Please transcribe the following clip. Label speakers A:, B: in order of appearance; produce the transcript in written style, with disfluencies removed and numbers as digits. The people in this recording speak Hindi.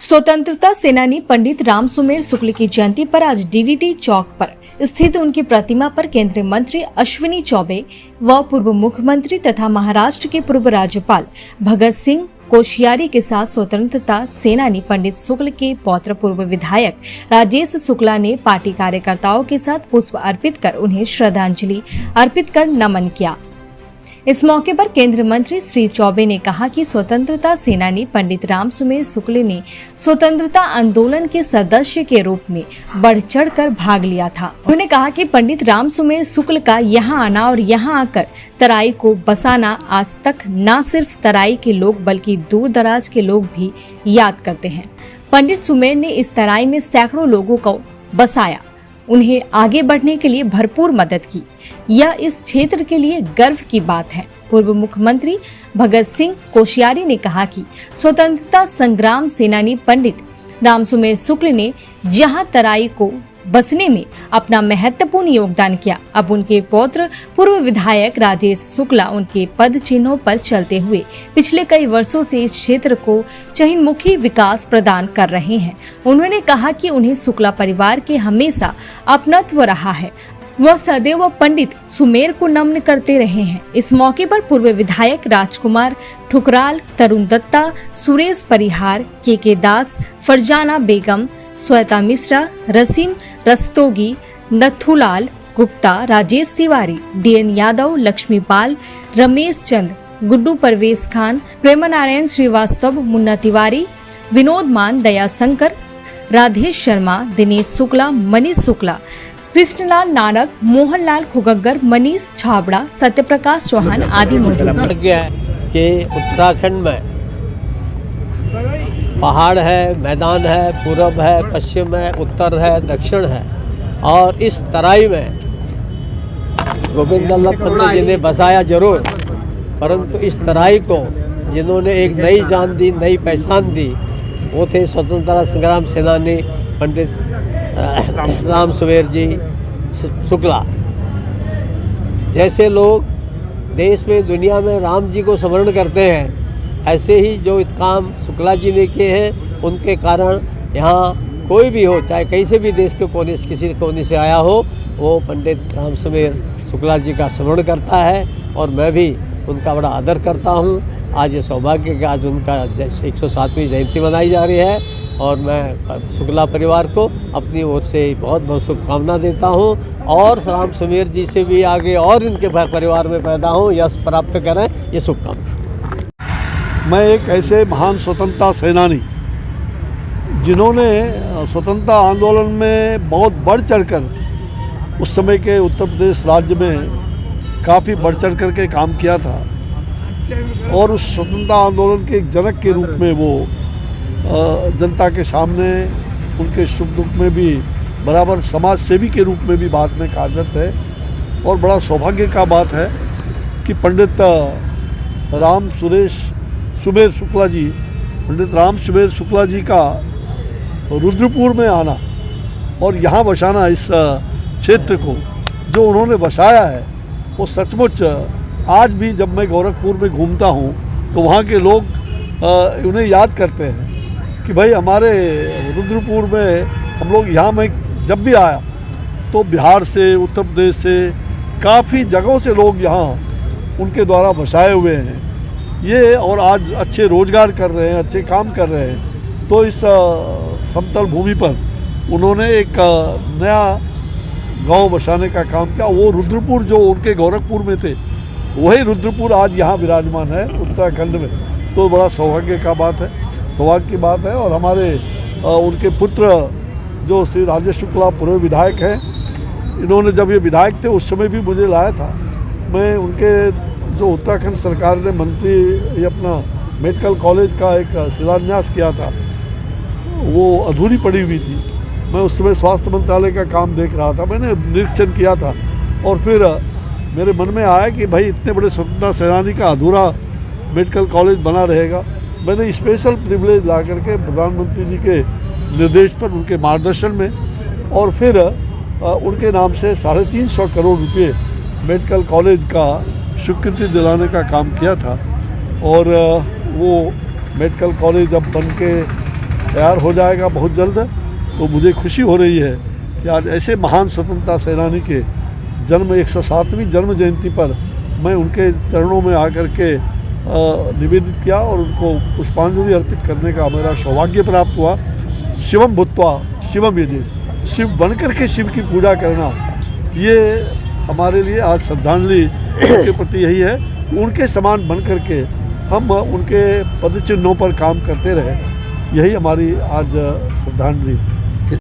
A: स्वतंत्रता सेनानी पंडित राम सुमेर शुक्ल की जयंती पर आज डीडीटी चौक पर स्थित उनकी प्रतिमा पर केंद्रीय मंत्री अश्विनी चौबे व पूर्व मुख्यमंत्री तथा महाराष्ट्र के पूर्व राज्यपाल भगत सिंह कोश्यारी के साथ स्वतंत्रता सेनानी पंडित शुक्ल के पौत्र पूर्व विधायक राजेश शुक्ला ने पार्टी कार्यकर्ताओं के साथ पुष्प अर्पित कर उन्हें श्रद्धांजलि अर्पित कर नमन किया। इस मौके पर केंद्रीय मंत्री श्री चौबे ने कहा कि स्वतंत्रता सेनानी पंडित राम सुमेर शुक्ल ने स्वतंत्रता आंदोलन के सदस्य के रूप में बढ़ चढ़कर भाग लिया था। उन्होंने कहा कि पंडित राम सुमेर शुक्ल का यहाँ आना और यहाँ आकर तराई को बसाना आज तक न सिर्फ तराई के लोग बल्कि दूर दराज के लोग भी याद करते हैं। पंडित सुमेर ने इस तराई में सैकड़ों लोगों को बसाया, उन्हें आगे बढ़ने के लिए भरपूर मदद की। यह इस क्षेत्र के लिए गर्व की बात है। पूर्व मुख्यमंत्री भगत सिंह कोश्यारी ने कहा कि स्वतंत्रता संग्राम सेनानी पंडित राम सुमेर शुक्ल ने जहां तराई को बसने में अपना महत्वपूर्ण योगदान किया, अब उनके पौत्र पूर्व विधायक राजेश शुक्ला उनके पद चिन्हों पर चलते हुए पिछले कई वर्षों से इस क्षेत्र को चहुमुखी विकास प्रदान कर रहे हैं। उन्होंने कहा कि उन्हें शुक्ला परिवार के हमेशा अपनत्व रहा है, वह सदैव पंडित सुमेर को नमन करते रहे हैं। इस मौके पर पूर्व विधायक राजकुमार ठुकराल, तरुण दत्ता, सुरेश परिहार, के दास, फरजाना बेगम, श्वेता मिश्रा, रसीम रस्तोगी, नथुलाल गुप्ता, राजेश तिवारी, डीएन यादव, लक्ष्मीपाल, रमेश चंद, गुड्डू परवेज खान, प्रेमनारायण श्रीवास्तव, मुन्ना तिवारी, विनोद मान, दया शंकर, राधेश शर्मा, दिनेश शुक्ला, मनीष शुक्ला, कृष्णलाल नानक, मोहनलाल खुगग्गर, मनीष छाबड़ा, सत्यप्रकाश चौहान आदि मौजूद हैं।
B: कि उत्तराखंड में पहाड़ है, मैदान है, पूरब है, पश्चिम है, उत्तर है, दक्षिण है और इस तराई में गोविंद वल्लभ पंत जी ने बसाया जरूर, परंतु इस तराई को जिन्होंने एक नई जान दी, नई पहचान दी, वो थे स्वतंत्रता संग्राम सेनानी पंडित राम सुमेर जी शुक्ला। जैसे लोग देश में दुनिया में राम जी को स्मरण करते हैं, ऐसे ही जो काम शुक्ला जी ने किए हैं उनके कारण यहाँ कोई भी हो, चाहे कहीं से भी देश के कोने से किसी कोने से आया हो, वो पंडित राम सुमेर शुक्ला जी का स्मरण करता है और मैं भी उनका बड़ा आदर करता हूँ। आज ये सौभाग्य कि आज उनका 107वीं जयंती मनाई जा रही है और मैं शुक्ला परिवार को अपनी ओर से बहुत बहुत शुभकामना देता हूँ और राम सुमेर जी से भी आगे और इनके परिवार में पैदा हों, यश प्राप्त करें, ये शुभकामना।
C: मैं एक ऐसे महान स्वतंत्रता सेनानी जिन्होंने स्वतंत्रता आंदोलन में बहुत बढ़ चढ़कर उस समय के उत्तर प्रदेश राज्य में काफ़ी बढ़ चढ़ कर के काम किया था और उस स्वतंत्रता आंदोलन के एक जनक के रूप में वो जनता के सामने उनके सुख दुख में भी बराबर समाज सेवी के रूप में भी बाद में कार्यरत है। और बड़ा सौभाग्य का बात है कि पंडित राम सुमेर शुक्ला जी, पंडित राम सुमेर शुक्ला जी का रुद्रपुर में आना और यहाँ बसाना इस क्षेत्र को जो उन्होंने बसाया है, वो सचमुच आज भी जब मैं गोरखपुर में घूमता हूँ तो वहाँ के लोग उन्हें याद करते हैं कि भाई हमारे रुद्रपुर में हम लोग यहाँ, मैं जब भी आया तो बिहार से, उत्तर प्रदेश से, काफ़ी जगहों से लोग यहाँ उनके द्वारा बसाए हुए हैं ये और आज अच्छे रोजगार कर रहे हैं, अच्छे काम कर रहे हैं। तो इस समतल भूमि पर उन्होंने एक नया गांव बसाने का काम किया। वो रुद्रपुर जो उनके गोरखपुर में थे, वही रुद्रपुर आज यहाँ विराजमान है उत्तराखंड में। तो बड़ा सौभाग्य की बात है और हमारे उनके पुत्र जो श्री राजेश शुक्ला पूर्व विधायक हैं, इन्होंने जब ये विधायक थे उस समय भी मुझे लाया था। मैं उनके जो उत्तराखंड सरकार ने मंत्री ये अपना मेडिकल कॉलेज का एक शिलान्यास किया था, वो अधूरी पड़ी हुई थी। मैं उस समय स्वास्थ्य मंत्रालय का काम देख रहा था, मैंने निरीक्षण किया था और फिर मेरे मन में आया कि भाई इतने बड़े स्वतंत्रता सेनानी का अधूरा मेडिकल कॉलेज बना रहेगा। मैंने स्पेशल प्रिविलेज ला करके प्रधानमंत्री जी के निर्देश पर, उनके मार्गदर्शन में और फिर उनके नाम से 350 करोड़ रुपये मेडिकल कॉलेज का स्वीकृति दिलाने का काम किया था। और वो मेडिकल कॉलेज अब बन के तैयार हो जाएगा बहुत जल्द। तो मुझे खुशी हो रही है कि आज ऐसे महान स्वतंत्रता सेनानी के जन्म 107वीं जन्म जयंती पर मैं उनके चरणों में आकर के निवेदित किया और उनको पुष्पांजलि अर्पित करने का मेरा सौभाग्य प्राप्त हुआ। शिवम भूत्वा शिवम यदि, शिव बनकर के शिव की पूजा करना, ये हमारे लिए आज श्रद्धांजलि के प्रति यही है। उनके समान बनकर के हम उनके पद चिन्हों पर काम करते रहे, यही हमारी आज श्रद्धांजलि।